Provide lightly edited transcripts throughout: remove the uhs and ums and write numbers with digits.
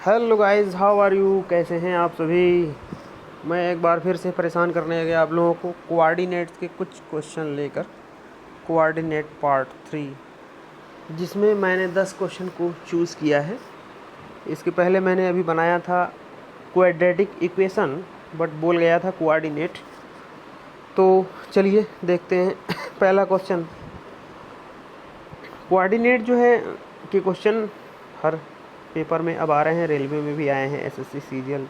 Hello guys, how are you? कैसे हैं आप सभी? मैं एक बार फिर से परेशान करने आ गया आप लोगों को कोऑर्डिनेट्स के कुछ क्वेश्चन लेकर। कोऑर्डिनेट पार्ट 3, जिसमें मैंने 10 क्वेश्चन को चूज़ किया है। इसके पहले मैंने अभी बनाया था क्वाड्रेटिक इक्वेशन, बट बोल गया था कोऑर्डिनेट। तो चलिए देखते हैं। पहला क्वेश्चन, कोऑर्डिनेट जो है के क्वेश्चन हर पेपर में अब आ रहे हैं। रेलवे में भी आए हैं, एसएससी सीजीएल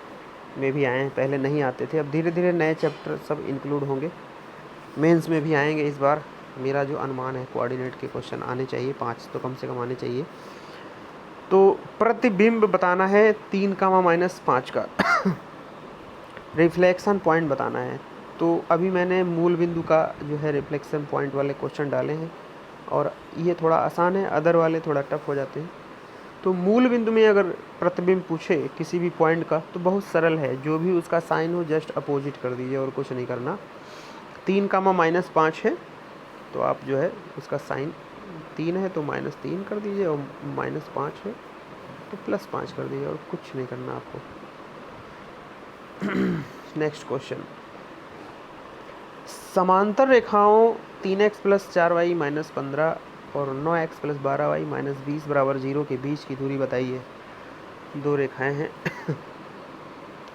में भी आए हैं। पहले नहीं आते थे, अब धीरे धीरे नए चैप्टर सब इंक्लूड होंगे। मेंस में भी आएंगे इस बार। मेरा जो अनुमान है, कोऑर्डिनेट के क्वेश्चन आने चाहिए, 5 तो कम से कम आने चाहिए। तो प्रतिबिंब बताना है 3, -5 का। रिफ्लेक्शन पॉइंट बताना है। तो अभी मैंने मूल बिंदु का जो है रिफ्लेक्शन पॉइंट वाले क्वेश्चन डाले हैं, और ये थोड़ा आसान है, अदर वाले थोड़ा टफ हो जाते हैं। तो मूल बिंदु में अगर प्रतिबिंब पूछे किसी भी पॉइंट का, तो बहुत सरल है, जो भी उसका साइन हो जस्ट अपोजिट कर दीजिए और कुछ नहीं करना। 3, -5 है, तो आप जो है उसका साइन 3 है तो -3 कर दीजिए, और -5 है तो +5 कर दीजिए, और कुछ नहीं करना आपको। नेक्स्ट क्वेश्चन, समांतर रेखाओं 3x + 4y - 15 और 9x + 12y - 20 = 0 के बीच की दूरी बताइए। दो रेखाएं हैं।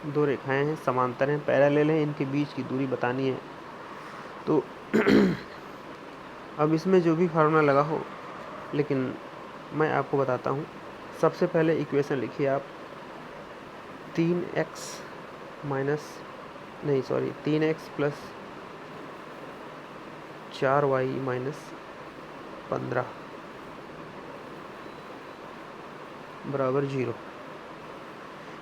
दो रेखाएं हैं, समांतर हैं, पैरेलल हैं, इनके बीच की दूरी बतानी है। तो अब इसमें जो भी फार्मूला लगा हो, लेकिन मैं आपको बताता हूँ। सबसे पहले इक्वेशन लिखिए आप। 3x + 4y - 15 = 0।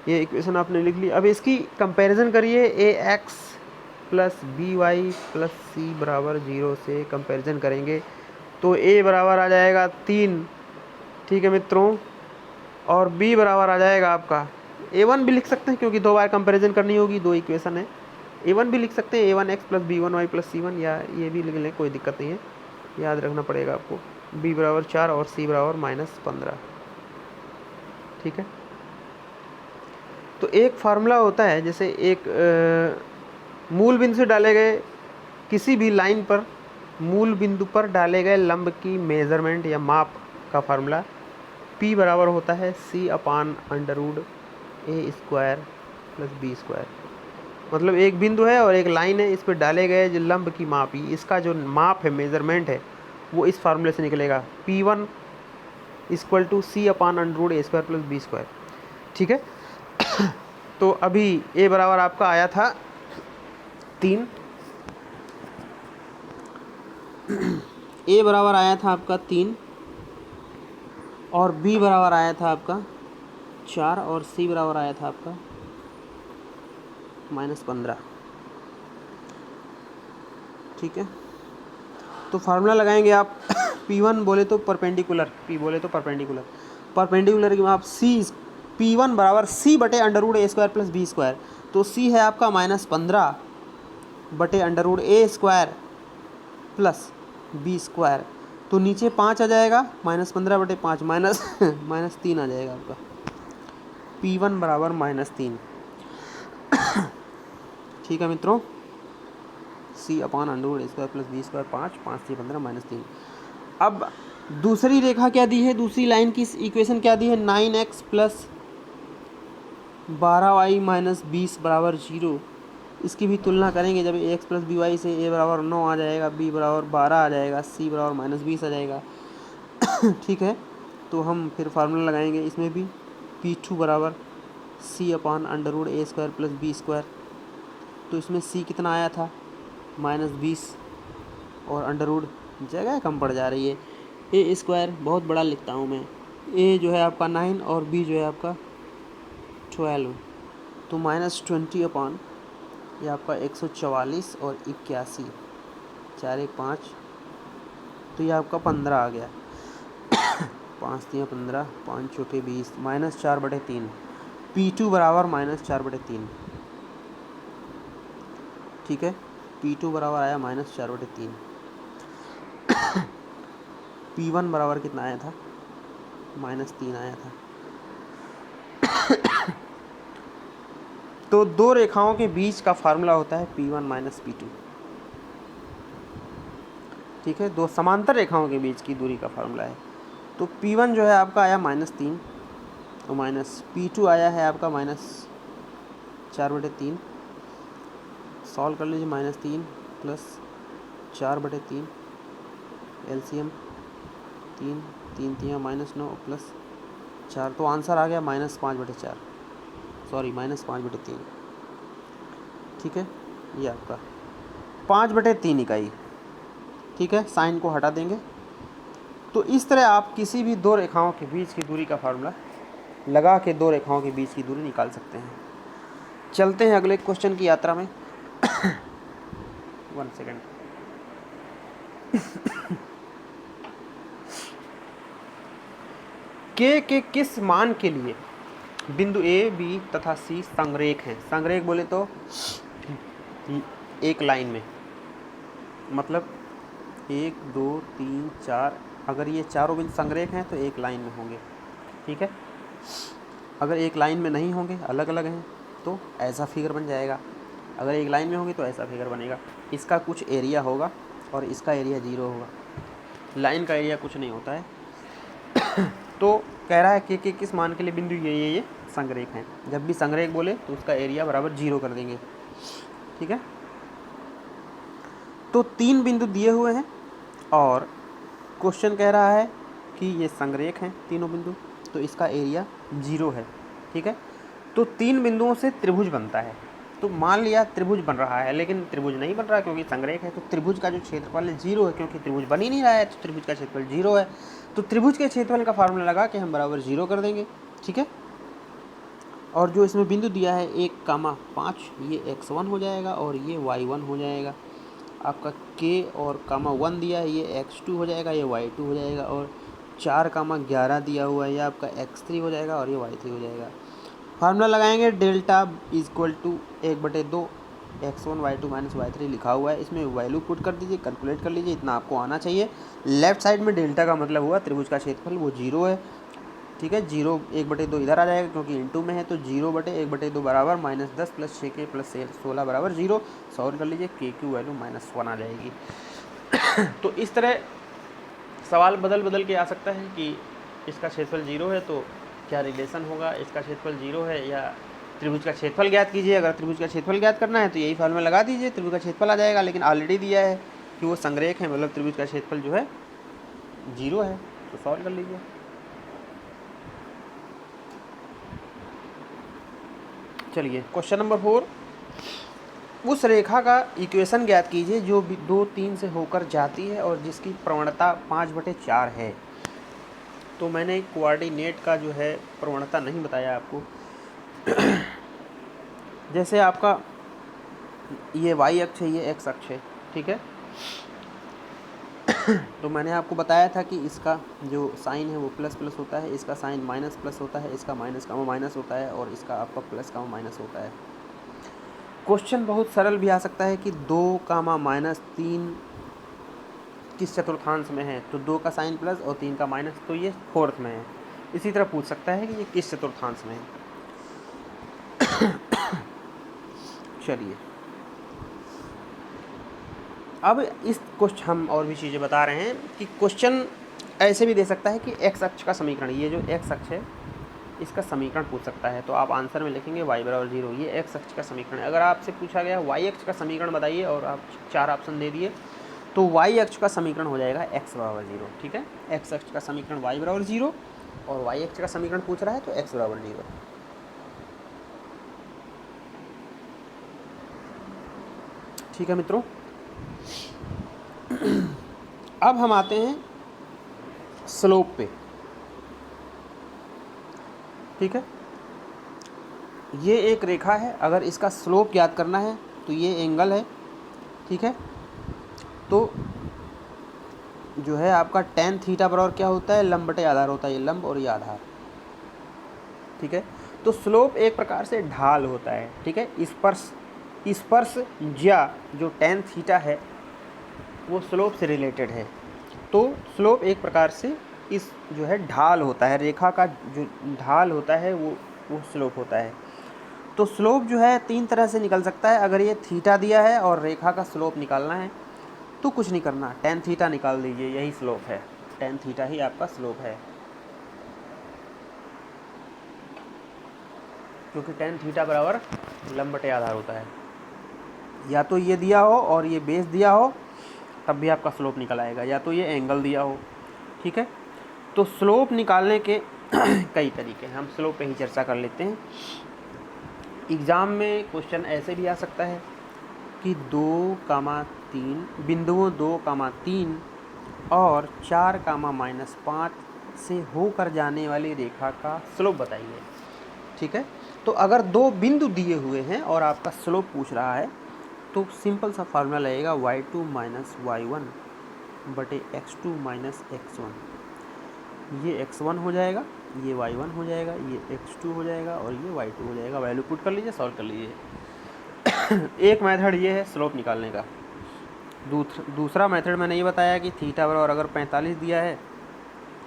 ये इक्वेशन आपने लिख ली। अब इसकी कंपैरिजन करिए, ax + by + c = 0 से कंपैरिजन करेंगे तो a बराबर आ जाएगा 3, ठीक है मित्रों, और b बराबर आ जाएगा आपका a1 भी लिख सकते हैं, क्योंकि 2 बार कंपैरिजन करनी होगी, 2 इक्वेशन है। a1 भी लिख सकते हैं, a1x + b1y + c1, या ये भी लिख लें, कोई दिक्कत नहीं है। याद रखना पड़ेगा आपको, b बराबर 4 और c बराबर -15, ठीक है। तो एक फार्मूला होता है, जैसे एक मूल बिंदु से डाले गए किसी भी लाइन पर, मूल बिंदु पर डाले गए लंब की मेजरमेंट या माप का फार्मूला P बराबर होता है C/√a² + b²। मतलब एक बिंदु है और एक लाइन है, इस पर डाले गए जो लंब की माप, इसका जो माप है, मेजरमेंट है, वो इस फार्मूले से निकलेगा। P1 = C/√a² + b², ठीक है। तो अभी a बराबर आपका आया था 3, a बराबर आया था आपका 3, और b बराबर आया था आपका 4, और c बराबर आया था आपका -15, ठीक है। तो फार्मूला लगाएंगे आप। P1 बोले तो परपेंडिकुलर, P बोले तो परपेंडिकुलर, परपेंडिकुलर की माप P1 बराबर C/√a² + b²। तो C है आपका -15/√a² + b²। तो नीचे 5 आ जाएगा, -15/5 -3 आ जाएगा आपका। P1 बराबर -3, ठीक है मित्रों। C/√a² + b², 5 5 से 15 -3। अब दूसरी रेखा क्या दी है, दूसरी लाइन की इक्वेशन क्या दी है, 9x + 12y - 20 = 0। इसकी भी तुलना करेंगे। जब ax + by से a बराबर 9 आ जाएगा, b बराबर 12 आ जाएगा, c बराबर -20 आ जाएगा। ठीक है। तो हम फिर फार्मूला लगाएंगे इसमें भी। P2 बराबर C/√a² + b²। तो इसमें c कितना आया था, -20, और अंडरवुड जगह कम पड़ जा रही है, a² बहुत बड़ा लिखता हूँ मैं। a जो है आपका 9 और b जो है आपका 12, तो -20/, ये आपका 144 और 81, 4 1 5, तो ये आपका 15 आ गया। 5 3 15, 5 चौके 20, -4/3। P2 बराबर -4/3, ठीक है। P2 बराबर आया -4/3। P1 बराबर कितना आया था, -3 आया था। तो दो रेखाओं के बीच का फार्मूला होता है P1 माइनस P2, ठीक है। दो समांतर रेखाओं के बीच की दूरी का फार्मूला है। तो P1 जो है आपका आया -3 और माइनस P2 आया है आपका -4/3। सॉल्व कर लीजिए, -3 प्लस 4/3 एलसीएम 3 3 3 -9 प्लस 4, तो आंसर आ गया -5/4, सॉरी -5/3, ठीक है। ये आपका 5/3 इकाई, ठीक है। साइन को हटा देंगे। तो इस तरह आप किसी भी दो रेखाओं के बीच की दूरी का फार्मूला लगा के दो रेखाओं के बीच की दूरी निकाल सकते हैं। चलते हैं अगले क्वेश्चन की यात्रा में। 1 सेकेंड। के किस मान के लिए बिंदु ए, बी तथा सी संरेख हैं? संरेख बोले तो एक लाइन में, मतलब 1 2 3 4, अगर ये चारों बिंदु संरेख हैं तो एक लाइन में होंगे, ठीक है। अगर एक लाइन में नहीं होंगे, अलग अलग हैं, तो ऐसा फिगर बन जाएगा। अगर एक लाइन में होंगे तो ऐसा फिगर बनेगा। इसका कुछ एरिया होगा और इसका एरिया 0 होगा। लाइन का एरिया कुछ नहीं होता है। तो कह रहा है कि किस मान के लिए बिंदु ये संरेख हैं। जब भी संरेख बोले तो उसका एरिया बराबर 0 कर देंगे, ठीक है। तो 3 बिंदु दिए हुए हैं और क्वेश्चन कह रहा है कि ये संरेख हैं तीनों बिंदु, तो इसका एरिया 0 है, ठीक है। तो 3 बिंदुओं से त्रिभुज बनता है। तो मान लिया त्रिभुज बन रहा है, लेकिन त्रिभुज नहीं बन रहा क्योंकि संरेख है। तो त्रिभुज का जो क्षेत्रफल है 0 है, क्योंकि त्रिभुज बन ही नहीं रहा है, तो त्रिभुज का क्षेत्रफल 0 है। तो त्रिभुज के क्षेत्रफल का फार्मूला लगा के हम बराबर 0 कर देंगे, ठीक है। और जो इसमें बिंदु दिया है 1,5, ये x1 हो जाएगा और ये y1 हो जाएगा। आपका k और (1) दिया है, ये x2 हो जाएगा, ये y2 हो जाएगा। और 4,11 दिया हुआ है, ये आपका x3 हो जाएगा और ये y3 हो जाएगा। फार्मूला लगाएंगे, delta equal to 1/2 x1 y2 minus y3 लिखा हुआ है। इसमें वैल्यू पुट कर दीजिए, कैलकुलेट कर लीजिए, इतना आपको आना चाहिए। लेफ्ट साइड में डेल्टा का मतलब हुआ त्रिभुज का क्षेत्रफल, वो 0 है, ठीक है। 0 1/2 इधर आ जाएगा क्योंकि इंटू में है, तो 0/1/2 बराबर -10 प्लस 6k प्लस 16 बराबर 0। सॉल्व कर लीजिए, k की वैल्यू -1 आ जाएगी। तो इस तरह सवाल बदल के आ सकता है कि इसका क्षेत्रफल 0 है तो क्या रिलेशन होगा, इसका क्षेत्रफल 0 है या त्रिभुज का क्षेत्रफल ज्ञात कीजिए। अगर त्रिभुज का क्षेत्रफल ज्ञात करना है तो यही फार्मूला लगा दीजिए, त्रिभुज का क्षेत्रफल आ जाएगा। लेकिन ऑलरेडी दिया है कि वो संरेख है, मतलब त्रिभुज का क्षेत्रफल जो है 0 है, तो सॉल्व कर लीजिए। चलिए क्वेश्चन नंबर 4, उस रेखा का इक्वेशन ज्ञात कीजिए जो 2 3 से होकर जाती है और जिसकी प्रवणता 5/4 है। तो मैंने कोऑर्डिनेट का जो है प्रवणता नहीं बताया आपको। जैसे आपका ये y अक्ष है, ये x अक्ष है, ठीक है। तो मैंने आपको बताया था कि इसका जो साइन है वो प्लस प्लस होता है, इसका साइन माइनस प्लस होता है, इसका माइनस का माइनस होता है और इसका आपका प्लस का माइनस होता है। क्वेश्चन बहुत सरल भी आ सकता है कि 2,-3 किस चतुर्थांश में है, तो 2 का साइन प्लस और 3 का माइनस, तो ये फोर्थ में है। इसी तरह पूछ सकता है कि ये किस चतुर्थांश में है। चलिए अब इस क्वेश्चन हम और भी चीज़ें बता रहे हैं कि क्वेश्चन ऐसे भी दे सकता है कि x अक्ष का समीकरण, ये जो x अक्ष है इसका समीकरण पूछ सकता है। तो आप आंसर में लिखेंगे y बराबर 0, ये x अक्ष का समीकरण है। अगर आपसे पूछा गया y अक्ष का समीकरण बताइए और आप 4 ऑप्शन दे दिए, तो y अक्ष का समीकरण हो जाएगा x बराबर 0, ठीक है। x अक्ष का समीकरण y बराबर 0 और y अक्ष का समीकरण पूछ रहा है तो x बराबर 0। ठीक है मित्रों, अब हम आते हैं स्लोप पे, ठीक है। ये एक रेखा है, अगर इसका स्लोप ज्ञात करना है तो ये एंगल है, ठीक है। तो जो है आपका tan थीटा बराबर क्या होता है, लंब बटे आधार होता है, ये लंब और ये आधार, ठीक है। तो स्लोप एक प्रकार से ढाल होता है, ठीक है। स्पर्श ज्या जो tan थीटा है वो स्लोप से रिलेटेड है। तो स्लोप एक प्रकार से इस जो है ढाल होता है, रेखा का जो ढाल होता है वो स्लोप होता है। तो स्लोप जो है 3 तरह से निकल सकता है। अगर ये थीटा दिया है और रेखा का स्लोप निकालना है तो कुछ नहीं करना, टेन थीटा निकाल दीजिए, यही स्लोप है, टेन थीटा ही आपका स्लोप है, क्योंकि टेन थीटा बराबर लंब बटे आधार होता है। या तो ये दिया हो और ये बेस दिया हो तब भी आपका स्लोप निकल आएगा, या तो ये एंगल दिया हो। ठीक है, तो स्लोप निकालने के कई तरीके हैं, हम स्लोप पे ही चर्चा कर लेते हैं। एग्ज़ाम में क्वेश्चन ऐसे भी आ सकता है कि 2,3 बिंदुओं 2,3 और 4,-5 से होकर जाने वाली रेखा का स्लोप बताइए। ठीक है, तो अगर दो बिंदु दिए हुए हैं और आपका स्लोप पूछ रहा है तो सिंपल सा फार्मूला लगेगा y2 माइनस y1 बटे x2 माइनस x1। ये x1 हो जाएगा, ये y1 हो जाएगा, ये x2 हो जाएगा और ये y2 हो जाएगा। वैल्यू पुट कर लीजिए, सॉल्व कर लीजिए। एक मेथड ये है स्लोप निकालने का। दूसरा मेथड मैंने ये बताया कि थीटा बराबर अगर 45 दिया है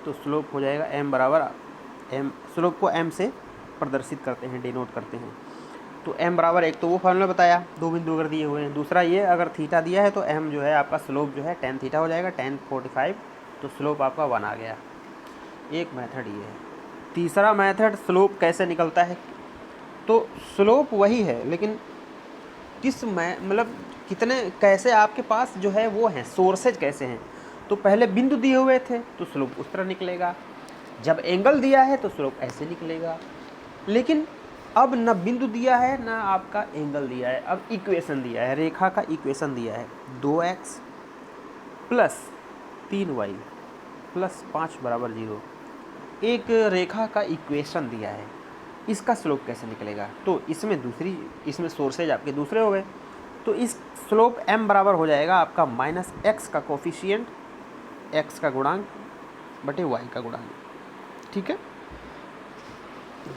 तो स्लोप हो जाएगा m बराबर m, स्लोप को m से प्रदर्शित करते हैं, डिनोट करते हैं। तो m बराबर एक तो वो फार्मूला बताया, दो बिंदु अगर दिए हुए हैं। दूसरा ये अगर थीटा दिया है तो m जो है आपका स्लोप जो है टेन थीटा हो जाएगा, टेन 45, तो स्लोप आपका 1 आ गया। एक मेथड ये है। तीसरा मेथड स्लोप कैसे निकलता है, तो स्लोप वही है लेकिन किस मतलब कितने कैसे आपके पास जो है वो हैं, सोर्सेज कैसे हैं। तो पहले बिंदु दिए हुए थे तो स्लोप उस तरह निकलेगा, जब एंगल दिया है तो स्लोप ऐसे निकलेगा। लेकिन अब न बिंदु दिया है ना आपका एंगल दिया है, अब इक्वेशन दिया है, रेखा का इक्वेशन दिया है 2x प्लस 3y प्लस 5 बराबर 0। एक रेखा का इक्वेशन दिया है, इसका स्लोप कैसे निकलेगा। तो इसमें सोर्सेज आपके दूसरे हो गए, तो इस स्लोप m बराबर हो जाएगा आपका माइनस x का कोफिशिएंट, x का गुणांक बटे y का गुणांक। ठीक है,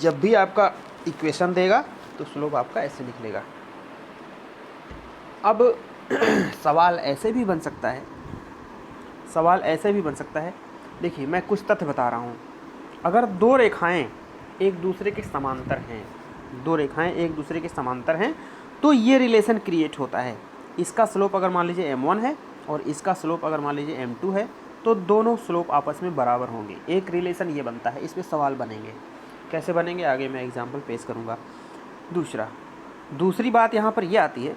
जब भी आपका इक्वेशन देगा तो स्लोप आपका ऐसे निकलेगा। अब सवाल ऐसे भी बन सकता है, देखिए मैं कुछ तथ्य बता रहा हूँ। अगर दो रेखाएं एक दूसरे के समांतर हैं तो ये रिलेशन क्रिएट होता है। इसका स्लोप अगर मान लीजिए m1 है और इसका स्लोप अगर मान लीजिए m2 है तो दोनों स्लोप आपस में बराबर होंगे, एक रिलेशन ये बनता है। इस पर सवाल बनेंगे, कैसे बनेंगे आगे मैं एग्जाम्पल पेश करूँगा। दूसरी बात यहाँ पर यह आती है,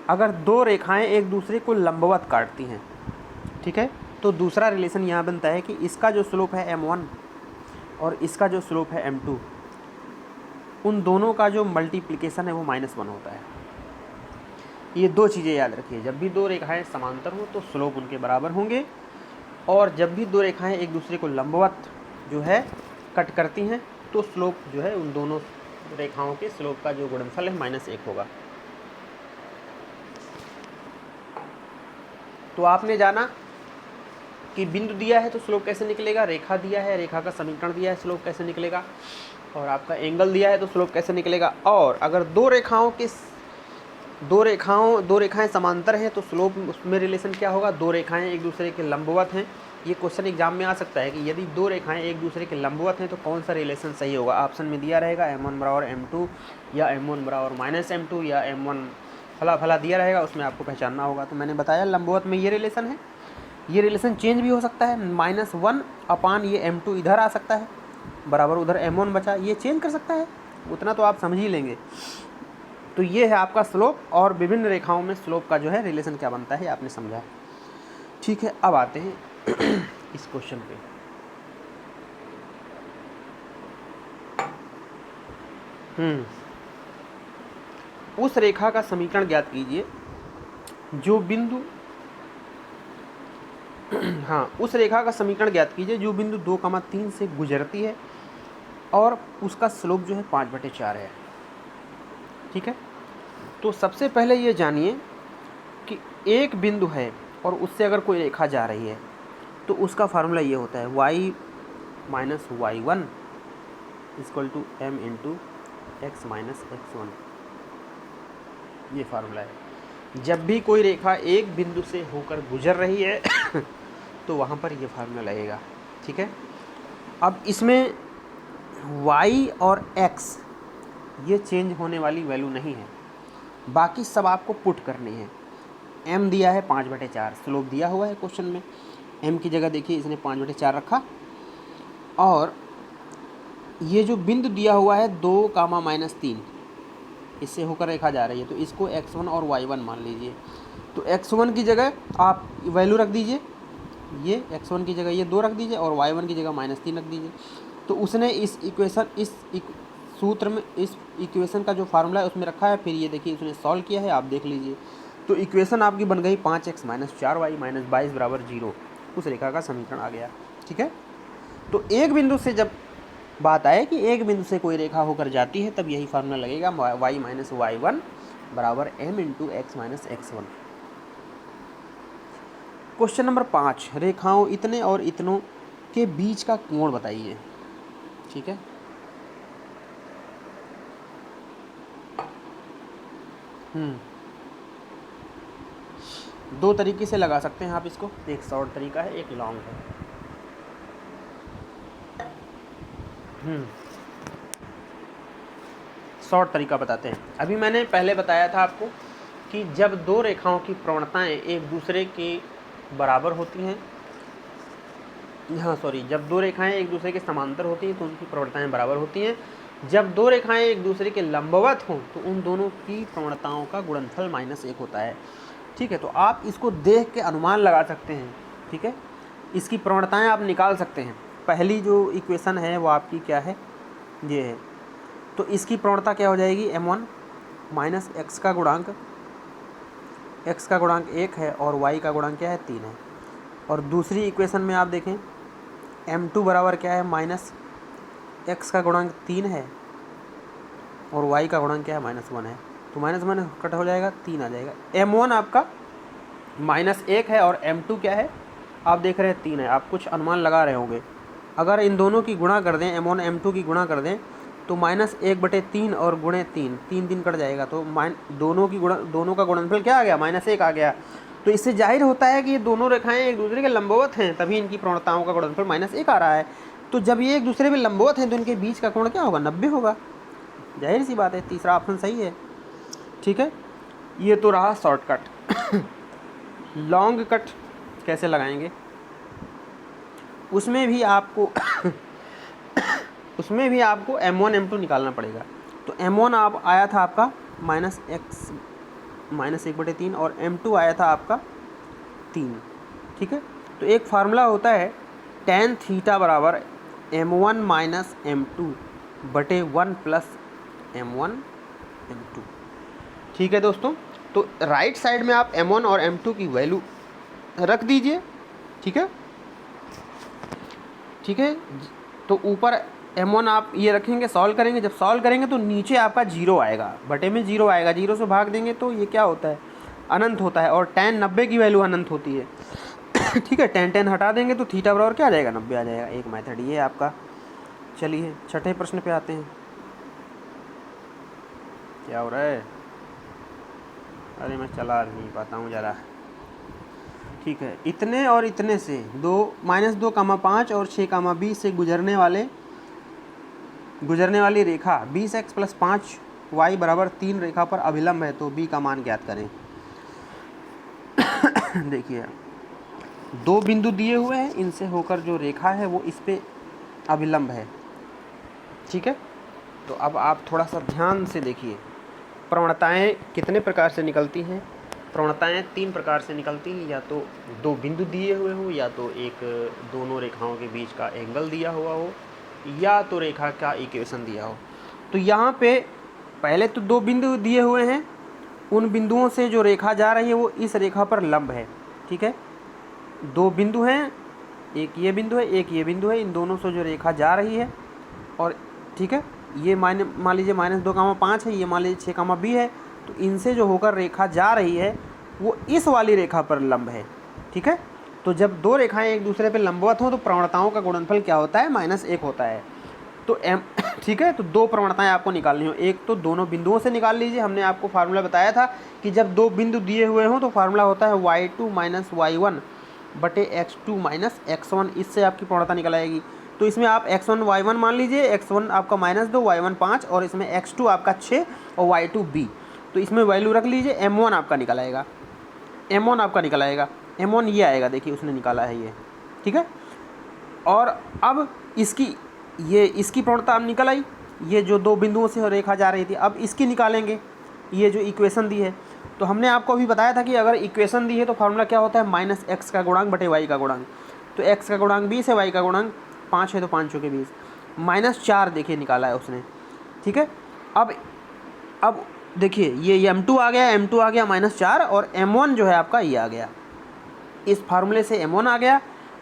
अगर दो रेखाएं एक दूसरे को लंबवत काटती हैं, ठीक है, तो दूसरा रिलेशन यहाँ बनता है कि इसका जो स्लोप है m1 और इसका जो स्लोप है m2, उन दोनों का जो मल्टीप्लिकेशन है वो -1 होता है। ये दो चीज़ें याद रखिए, जब भी दो रेखाएं समांतर हो तो स्लोप उनके बराबर होंगे, और जब भी दो रेखाएं एक दूसरे को लंबवत जो है कट करती हैं तो स्लोप जो है उन दोनों रेखाओं के स्लोप का जो गुणनफल है -1 होगा। तो आपने जाना कि बिंदु दिया है तो स्लोप कैसे निकलेगा, रेखा दिया है, रेखा का समीकरण दिया है, स्लोप कैसे निकलेगा, और आपका एंगल दिया है तो स्लोप कैसे निकलेगा। और अगर दो रेखाएं समांतर हैं तो स्लोप उसमें रिलेशन क्या होगा, दो रेखाएं एक दूसरे के लंबवत हैं। ये क्वेश्चन एग्जाम में आ सकता है कि यदि दो रेखाएं एक दूसरे के लंबवत हैं तो कौन सा रिलेशन सही होगा। ऑप्शन में दिया रहेगा m1 बराबर m2 या m1 बराबर -m2 या m1 फला दिया रहेगा, उसमें आपको पहचानना होगा। तो मैंने बताया लंबवत में ये रिलेशन है, ये रिलेशन चेंज भी हो सकता है, -1 अपान ये m2 इधर आ सकता है, बराबर उधर m1 बचा, ये चेंज कर सकता है, उतना तो आप समझ ही लेंगे। तो ये है आपका स्लोप, और विभिन्न रेखाओं में स्लोप का जो है रिलेशन क्या बनता है आपने समझा। ठीक है, अब आते हैं इस क्वेश्चन पे। उस रेखा का समीकरण ज्ञात कीजिए जो बिंदु उस रेखा का समीकरण ज्ञात कीजिए जो बिंदु 2,3 से गुजरती है और उसका स्लोप जो है 5/4 है। ठीक है, तो सबसे पहले ये जानिए कि एक बिंदु है और उससे अगर कोई रेखा जा रही है तो उसका फार्मूला ये होता है y minus y1 equal to m into x minus x1। ये फार्मूला है। जब भी कोई रेखा एक बिंदु से होकर गुजर रही है तो वहाँ पर ये फार्मूला लगेगा। ठीक है, अब इसमें y और x ये चेंज होने वाली वैल्यू नहीं है, बाकी सब आपको पुट करनी है। m दिया है 5/4, स्लोप दिया हुआ है क्वेश्चन में, m की जगह देखिए इसने 5/4 रखा, और ये जो बिंदु दिया हुआ है 2, -3, इससे होकर रेखा जा रही है, तो इसको x1 और y1 मान लीजिए। तो x1 की जगह आप वैल्यू रख दीजिए, ये x1 की जगह ये 2 रख दीजिए और y1 की जगह -3 रख दीजिए। तो उसने इस इक्वेशन, सूत्र में, इस इक्वेशन का जो फार्मूला है उसमें रखा है, फिर ये देखिए उसने सॉल्व किया है, आप देख लीजिए। तो इक्वेशन आपकी बन गई 5x - 4y - 22 = 0, उस रेखा का समीकरण आ गया। ठीक है, तो एक बिंदु से जब बात आए कि एक बिंदु से कोई रेखा होकर जाती है, तब यही फार्मूला लगेगा, y - y1 = m × x - x1। Question number 5, रेखाओं इतने और इतनों के बीच का कोण बताइए। ठीक है, दो तरीके से लगा सकते हैं आप इसको, एक शॉर्ट तरीका है, एक लॉन्ग है। शॉर्ट तरीका बताते हैं। अभी मैंने पहले बताया था आपको कि जब दो रेखाओं की प्रवणताएं एक दूसरे के बराबर होती हैं, जब दो रेखाएं एक दूसरे के समांतर होती हैं तो उनकी प्रवणताएं बराबर होती हैं। जब दो रेखाएं एक दूसरे के लंबवत हों तो उन दोनों की प्रवणताओं का गुणनफल -1 होता है। ठीक है, तो आप इसको देख के अनुमान लगा सकते हैं। ठीक है, इसकी प्रवणताएं आप निकाल सकते हैं। पहली जो इक्वेशन है वो आपकी क्या है, ये है। तो इसकी प्रवणता क्या हो जाएगी, m1 - x का गुणांक, x का गुणांक 1 है और y का गुणांक क्या है, 3 है। और दूसरी इक्वेशन में आप देखें, m2 बराबर क्या है, -x का गुणांक 3 है और y का गुणांक क्या है, -1 है। तो -1 कट हो जाएगा, 3 आ जाएगा। m1 आपका -1 है और m2 क्या है, आप देख रहे हैं 3 है। आप कुछ अनुमान लगा रहे होंगे। अगर इन दोनों की गुणा कर दें, m1 m2 की गुणा कर दें, तो -1/3 और गुणे 3, 3 दिन कट जाएगा, तो दोनों का गुणनफल क्या आ गया, -1 आ गया। तो इससे जाहिर होता है कि ये दोनों रेखाएं एक दूसरे के लंबवत हैं, तभी इनकी प्रवणताओं का गुणनफल -1 आ रहा है। तो जब ये एक दूसरे में लंबवत हैं तो इनके बीच का कोण क्या होगा, 90 होगा। जाहिर सी बात है, तीसरा ऑप्शन सही है। ठीक है, ये तो रहा शॉर्टकट। लॉन्ग कट कैसे लगाएंगे, उसमें भी आपको m1 m2 निकालना पड़ेगा। तो m1 आप आया था आपका -1/3 और m2 आया था आपका 3। ठीक है, तो एक फार्मूला होता है tan थीटा बराबर m1 - m2 बटे 1 + m1 m2। ठीक है दोस्तों, तो राइट साइड में आप m1 और m2 की वैल्यू रख दीजिए। ठीक है, ठीक है, तो ऊपर m1 आप ये रखेंगे, सॉल्व करेंगे। जब सॉल्व करेंगे तो नीचे आपका 0 आएगा, बटे में 0 आएगा, 0 से भाग देंगे तो ये क्या होता है, अनंत होता है। और tan 90 की वैल्यू अनंत होती है। ठीक है, tan हटा देंगे तो थीटा बराबर क्या आ जाएगा, 90 आ जाएगा। एक मेथड ये है आपका। चलिए छठे प्रश्न पे आते हैं। क्या हो रहा है, अरे मैं चला नहीं पाता हूँ ज़रा। ठीक है, इतने और इतने से -2, 5 और 6, 20 से गुजरने वाली रेखा 20x + 5y = 3 रेखा पर अभिलंब है, तो b का मान ज्ञात करें। देखिए, दो बिंदु दिए हुए हैं, इनसे होकर जो रेखा है वो इस पे अभिलंब है। ठीक है, तो अब आप थोड़ा सा ध्यान से देखिए, प्रवणताएं कितने प्रकार से निकलती हैं। प्रवणताएं 3 प्रकार से निकलती हैं, या तो दो बिंदु दिए हुए हो, या तो एक दोनों रेखाओं के बीच का एंगल दिया हुआ हो, या तो रेखा का इक्वेशन दिया हो। तो यहाँ पे पहले तो दो बिंदु दिए हुए हैं, उन बिंदुओं से जो रेखा जा रही है वो इस रेखा पर लंब है। ठीक है, दो बिंदु हैं, एक ये बिंदु है, एक ये बिंदु है, इन दोनों से जो रेखा जा रही है, और ठीक है, ये मान लीजिए -2, 5 है, ये मान लीजिए 6, b है, तो इनसे जो होकर रेखा जा रही है वो इस वाली रेखा पर लंब है। ठीक है, तो जब दो रेखाएं एक दूसरे पर लंबवत हों तो प्रवणताओं का गुणनफल क्या होता है, -1 होता है। तो ठीक है, तो दो प्रवणताएं आपको निकालनी हो। एक तो दोनों बिंदुओं से निकाल लीजिए, हमने आपको फार्मूला बताया था कि जब दो बिंदु दिए हुए हों तो फार्मूला होता है y2 - y1 बटे x2 - x1, इससे आपकी प्रवणता निकल आएगी। तो इसमें आप x1 y1 मान लीजिए, x1 आपका -2, y1 5 और इसमें x2 आपका 6 और y2 b। तो इसमें वैल्यू रख लीजिए, m1 आपका निकल आएगा, m1 आपका निकल आएगा, m1 ये आएगा, देखिए उसने निकाला है ये, ठीक है। और अब इसकी प्रवणता अब निकल आई, ये जो दो बिंदुओं से रेखा जा रही थी, अब इसकी निकालेंगे, ये जो इक्वेशन दी है। तो हमने आपको अभी बताया था कि अगर इक्वेशन दी है तो फार्मूला क्या होता है, -x का गुणांक बटे y का गुणांक। तो x का गुणांक 20 है, y का गुणांक 5 है, तो 5 चौके 20, -4 देखिए निकाला है उसने, ठीक है। अब देखिए ये m2 आ गया, m2 आ गया -4 और m1 जो है आपका ये आ गया, इस फार्मूले से m1 आ गया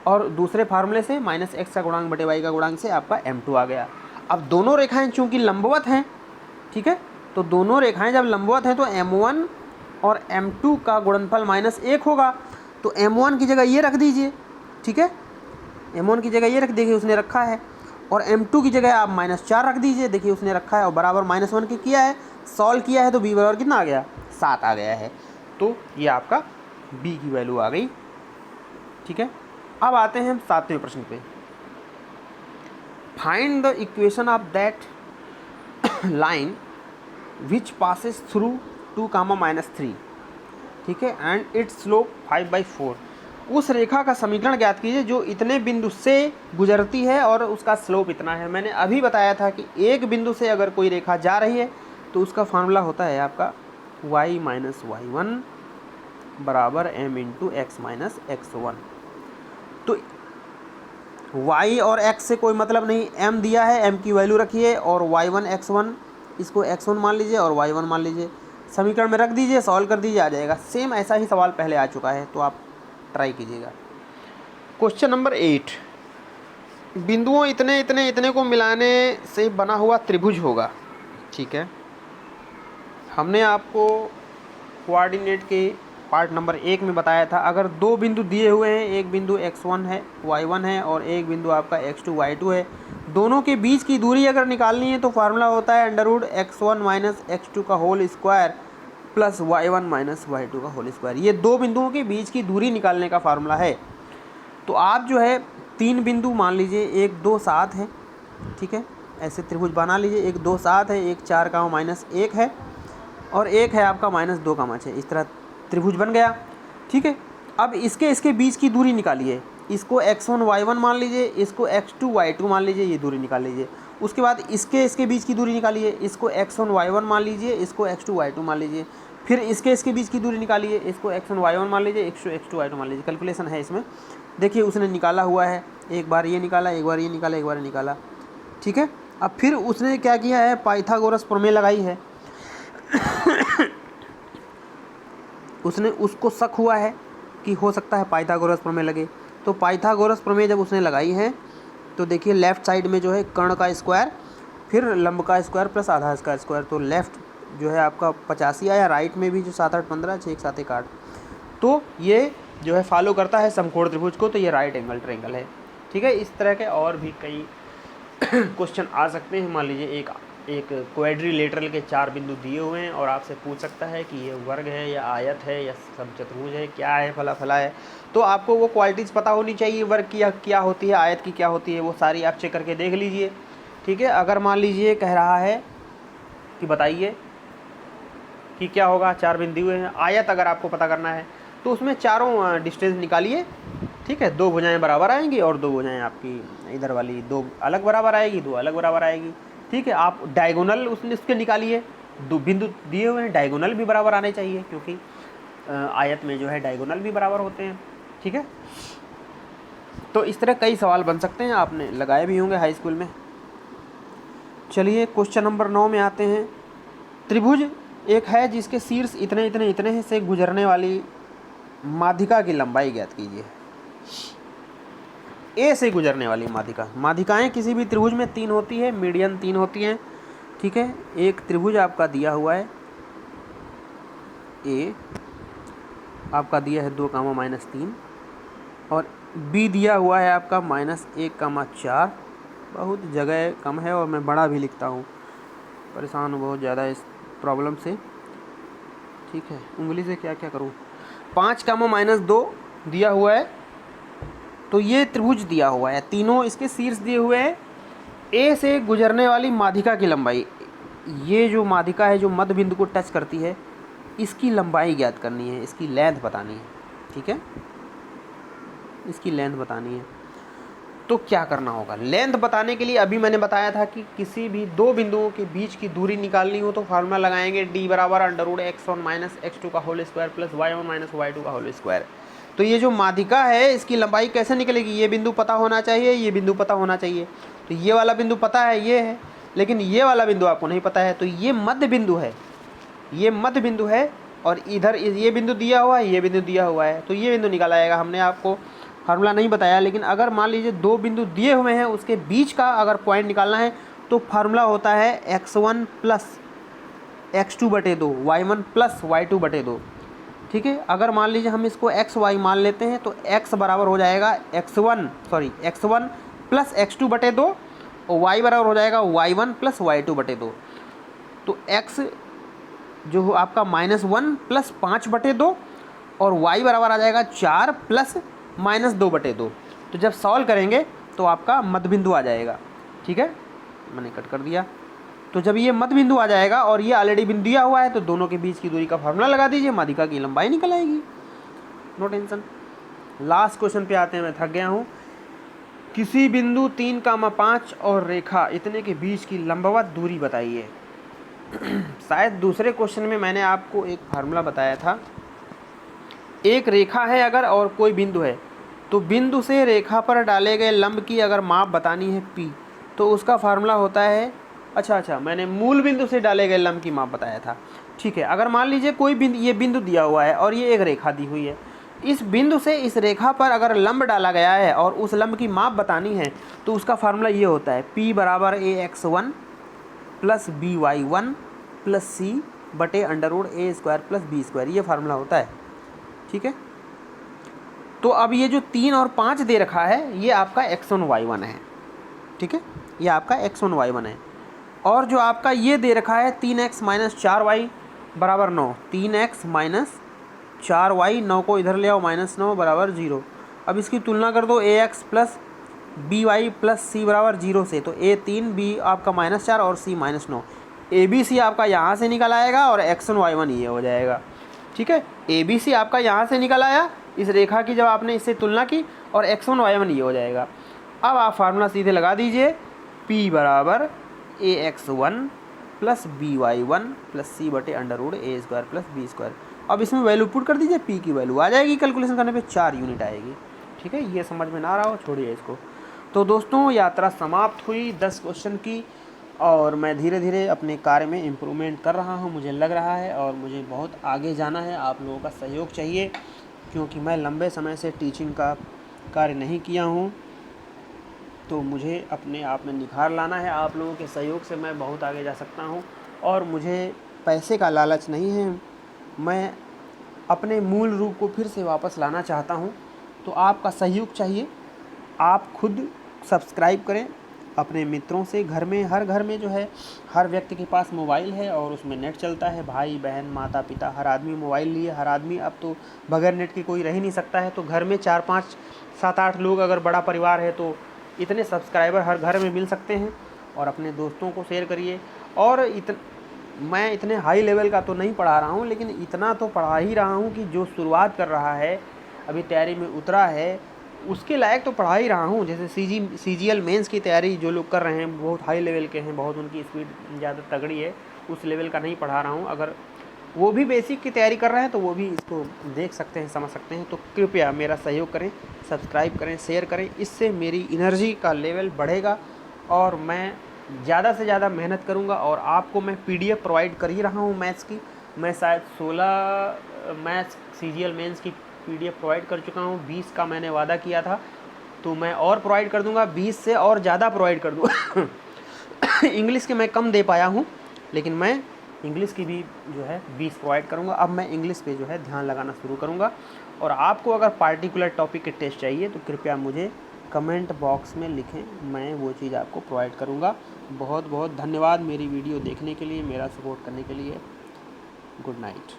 और दूसरे फार्मूले से -x का गुणांक बटे y का गुणांक से आपका m2 आ गया। अब दोनों रेखाएं चूंकि लंबवत हैं, ठीक है, तो दोनों रेखाएं जब लंबवत हैं तो m1 और m2 का गुणनफल -1 होगा। तो m1 की जगह ये रख दीजिए, ठीक है, m1 की जगह ये रख, देखिए उसने रखा है, और m2 की जगह आप -4 रख दीजिए, देखिए उसने रखा है, और बराबर -1 के किया है, सॉल्व किया है तो b बराबर कितना आ गया, 7 आ गया है। तो ये आपका b की वैल्यू आ गई, ठीक है। अब आते हैं हम 7वें प्रश्न पे। Find the equation of that line which passes through 2, -3, ठीक है, एंड इट्स स्लोप 5/4। उस रेखा का समीकरण ज्ञात कीजिए जो इतने बिंदु से गुजरती है और उसका स्लोप इतना है। मैंने अभी बताया था कि एक बिंदु से अगर कोई रेखा जा रही है तो उसका फार्मूला होता है आपका y - y1 बराबर m × x - x1। तो y और x से कोई मतलब नहीं, m दिया है, m की वैल्यू रखिए और y1 x1, इसको x1 मान लीजिए और y1 मान लीजिए, समीकरण में रख दीजिए, सॉल्व कर दीजिए, आ जाएगा। सेम ऐसा ही सवाल पहले आ चुका है, तो आप ट्राई कीजिएगा। क्वेश्चन नंबर 8, बिंदुओं इतने इतने इतने को मिलाने से बना हुआ त्रिभुज होगा, ठीक है। हमने आपको कोऑर्डिनेट के पार्ट नंबर 1 में बताया था, अगर दो बिंदु दिए हुए हैं, एक बिंदु x1 है, y1 है और एक बिंदु आपका x2 y2 है, दोनों के बीच की दूरी अगर निकालनी है तो फार्मूला होता है √x1 - x2 का whole square plus y1 - y2 का होल स्क्वायर। ये दो बिंदुओं के बीच की दूरी निकालने का फार्मूला है। तो आप जो है 3 बिंदु मान लीजिए, 1 2 7 है, ठीक है, ऐसे त्रिभुज बना लीजिए, 1 2 7 है, 1 4 -1 है और एक है आपका -2 6, इस तरह त्रिभुज बन गया, ठीक है। अब इसके बीच की दूरी निकालिए, इसको x1 y1 मान लीजिए, इसको x2 y2 मान लीजिए, ये दूरी निकाल लीजिए। उसके बाद इसके बीच की दूरी निकालिए, इसको x1 y1 मान लीजिए, इसको x2 y2 मान लीजिए, फिर इसके बीच की दूरी निकालिए, इसको x1 y1 मान लीजिए, x2 y2 मान लीजिए। कैलकुलेशन है इसमें, देखिए उसने निकाला हुआ है, एक बार ये निकाला, एक बार ये निकाला, एक बार ये निकाला, ठीक है। अब फिर उसने क्या किया है, पाइथागोरस प्रमेय लगाई है। उसने उसको शक हुआ है कि हो सकता है पाइथागोरस प्रमेय लगे, तो पाइथागोरस प्रमेय जब उसने लगाई है तो देखिए लेफ़्ट साइड में जो है कर्ण का स्क्वायर, फिर लंब का स्क्वायर प्लस आधा का स्क्वायर, तो लेफ़्ट जो है आपका 85 आया, राइट में भी जो 7 8 15 6 7 1 8, तो ये जो है फॉलो करता है समकोण त्रिभुज को, तो ये राइट एंगल ट्रायंगल है, ठीक है। इस तरह के और भी कई क्वेश्चन आ सकते हैं। मान लीजिए एक क्वाड्रिलेटरल के 4 बिंदु दिए हुए हैं और आपसे पूछ सकता है कि ये वर्ग है या आयत है या समचतुर्भुज है, क्या है, फला है, तो आपको वो क्वालिटीज़ पता होनी चाहिए, वर्ग की क्या होती है, आयत की क्या होती है, वो सारी आप चेक करके देख लीजिए, ठीक है। अगर मान लीजिए कह रहा है कि बताइए कि क्या होगा, 4 बिंदु हुए हैं, आयत अगर आपको पता करना है तो उसमें चारों डिस्टेंस निकालिए, ठीक है, 2 भुजाएं बराबर आएंगी और 2 भुजाएं आपकी इधर वाली 2 अलग बराबर आएगी, 2 अलग बराबर आएगी, ठीक है। आप डायगोनल उसके निकालिए, 2 बिंदु दिए हुए हैं, डायगोनल भी बराबर आने चाहिए क्योंकि आयत में जो है डायगोनल भी बराबर होते हैं, ठीक है। तो इस तरह कई सवाल बन सकते हैं, आपने लगाए भी होंगे हाई स्कूल में। चलिए क्वेश्चन नंबर 9 में आते हैं। त्रिभुज एक है जिसके शीर्ष इतने इतने इतने से गुजरने वाली माध्यिका की लंबाई ज्ञात कीजिए। ए से गुजरने वाली माध्यिकाएं किसी भी त्रिभुज में 3 होती है, मीडियन 3 होती हैं, ठीक है। एक त्रिभुज आपका दिया हुआ है, ए आपका दिया है 2, -3 और बी दिया हुआ है आपका -1, 4। बहुत जगह कम है और मैं बड़ा भी लिखता हूँ, परेशान हूँ बहुत ज़्यादा इस प्रॉब्लम से, ठीक है। उंगली से क्या क्या करूँ। 5, -2 दिया हुआ है तो ये त्रिभुज दिया हुआ है, तीनों इसके शीर्ष दिए हुए हैं। ए से गुजरने वाली माध्यिका की लंबाई, ये जो माध्यिका है जो मध्य बिंदु को टच करती है, इसकी लंबाई ज्ञात करनी है, इसकी लेंथ बतानी है। ठीक है, इसकी लेंथ बतानी है। तो क्या करना होगा, लेंथ बताने के लिए अभी मैंने बताया था कि किसी भी दो बिंदुओं के बीच की दूरी निकालनी हो तो फार्मूला लगाएंगे d बराबर √x1 - x2 का whole square plus y1 - y2 का होल स्क्वायर। तो ये जो माध्यिका है इसकी लंबाई कैसे निकलेगी, ये बिंदु पता होना चाहिए, ये बिंदु पता होना चाहिए। तो ये वाला बिंदु पता है, ये है, लेकिन ये वाला बिंदु आपको नहीं पता है। तो ये मध्य बिंदु है, ये मध्य बिंदु है, और इधर ये बिंदु दिया हुआ है, ये बिंदु दिया हुआ है। तो ये बिंदु निकाला जाएगा। हमने आपको फार्मूला नहीं बताया, लेकिन अगर मान लीजिए दो बिंदु दिए हुए हैं, उसके बीच का अगर पॉइंट निकालना है तो फार्मूला होता है x1 plus x2/2, y1 plus y2/2। ठीक है, अगर मान लीजिए हम इसको xy मान लेते हैं तो x बराबर हो जाएगा x1 प्लस x2/2 और y बराबर हो जाएगा y1 प्लस y2/2। तो x जो आपका -1 प्लस 5/2 और y बराबर आ जाएगा 4 प्लस -2/2। तो जब सॉल्व करेंगे तो आपका मध्य बिंदु आ जाएगा। ठीक है, मैंने कट कर दिया। तो जब ये मध्य बिंदु आ जाएगा और ये ऑलरेडी बिंदु दिया हुआ है तो दोनों के बीच की दूरी का फार्मूला लगा दीजिए, माध्यिका की लंबाई निकल आएगी, नो टेंशन। लास्ट क्वेश्चन पे आते हैं, मैं थक गया हूँ। किसी बिंदु 3,5 और रेखा इतने के बीच की लंबवत दूरी बताइए। शायद दूसरे क्वेश्चन में मैंने आपको एक फार्मूला बताया था। एक रेखा है अगर और कोई बिंदु है, तो बिंदु से रेखा पर डाले गए लंब की अगर माप बतानी है p, तो उसका फार्मूला होता है, अच्छा मैंने मूल बिंदु से डाले गए लंब की माप बताया था। ठीक है, अगर मान लीजिए कोई बिंदु, ये बिंदु दिया हुआ है और ये एक रेखा दी हुई है, इस बिंदु से इस रेखा पर अगर लंब डाला गया है और उस लंब की माप बतानी है तो उसका फार्मूला ये होता है, p बराबर ax1 plus by1 plus c/√a² plus b²। ये फार्मूला होता है। ठीक है, तो अब ये जो 3 और 5 दे रखा है ये आपका x1 y1 है। ठीक है, ये आपका x1 y1 है। और जो आपका ये दे रखा है 3x - 4y बराबर 9, 3x - 4y, 9 को इधर ले आओ, -9 बराबर 0। अब इसकी तुलना कर दो ax plus by plus c बराबर 0 से, तो a 3, b आपका -4 और c -9। abc आपका यहाँ से निकल आएगा और x1 y1 ये हो जाएगा। ठीक है, abc आपका यहाँ से निकल आया इस रेखा की, जब आपने इससे तुलना की, और x1 y1 ये हो जाएगा। अब आप फार्मूला सीधे लगा दीजिए, p बराबर ax1 plus by1 plus c/√a² plus b²। अब इसमें वैल्यू पुट कर दीजिए, p की वैल्यू आ जाएगी, कैलकुलेशन करने पे 4 यूनिट आएगी। ठीक है, ये समझ में ना आ रहा हो छोड़िए इसको। तो दोस्तों यात्रा समाप्त हुई 10 क्वेश्चन की, और मैं धीरे धीरे अपने कार्य में इम्प्रूवमेंट कर रहा हूँ, मुझे लग रहा है, और मुझे बहुत आगे जाना है। आप लोगों का सहयोग चाहिए, क्योंकि मैं लंबे समय से टीचिंग का कार्य नहीं किया हूँ, तो मुझे अपने आप में निखार लाना है। आप लोगों के सहयोग से मैं बहुत आगे जा सकता हूँ, और मुझे पैसे का लालच नहीं है, मैं अपने मूल रूप को फिर से वापस लाना चाहता हूँ। तो आपका सहयोग चाहिए। आप खुद सब्सक्राइब करें अपने मित्रों से। घर में, हर घर में जो है, हर व्यक्ति के पास मोबाइल है और उसमें नेट चलता है। भाई बहन माता पिता हर आदमी मोबाइल लिए, हर आदमी अब तो बगैर नेट के कोई रह ही नहीं सकता है। तो घर में 4, 5, 7, 8 लोग अगर बड़ा परिवार है तो इतने सब्सक्राइबर हर घर में मिल सकते हैं। और अपने दोस्तों को शेयर करिए। और मैं इतने हाई लेवल का तो नहीं पढ़ा रहा हूँ, लेकिन इतना तो पढ़ा ही रहा हूँ कि जो शुरुआत कर रहा है, अभी तैयारी में उतरा है, उसके लायक तो पढ़ा ही रहा हूँ। जैसे CGL मेंस की तैयारी जो लोग कर रहे हैं, बहुत हाई लेवल के हैं, बहुत उनकी स्पीड ज़्यादा तगड़ी है, उस लेवल का नहीं पढ़ा रहा हूँ। अगर वो भी बेसिक की तैयारी कर रहे हैं तो वो भी इसको देख सकते हैं, समझ सकते हैं। तो कृपया मेरा सहयोग करें, सब्सक्राइब करें, शेयर करें। इससे मेरी एनर्जी का लेवल बढ़ेगा और मैं ज़्यादा से ज़्यादा मेहनत करूँगा। और आपको मैं PDF प्रोवाइड कर ही रहा हूँ मैथ्स की। मैं शायद 16 मैथ्स CGL मेंस की PDF प्रोवाइड कर चुका हूँ। 20 का मैंने वादा किया था, तो मैं और प्रोवाइड कर दूँगा, 20 से और ज़्यादा प्रोवाइड कर दूँगा। इंग्लिश के मैं कम दे पाया हूँ, लेकिन मैं इंग्लिश की भी जो है 20 प्रोवाइड करूँगा। अब मैं इंग्लिश पे जो है ध्यान लगाना शुरू करूँगा। और आपको अगर पार्टिकुलर टॉपिक के टेस्ट चाहिए तो कृपया मुझे कमेंट बॉक्स में लिखें, मैं वो चीज़ आपको प्रोवाइड करूँगा। बहुत बहुत धन्यवाद मेरी वीडियो देखने के लिए, मेरा सपोर्ट करने के लिए। Good night.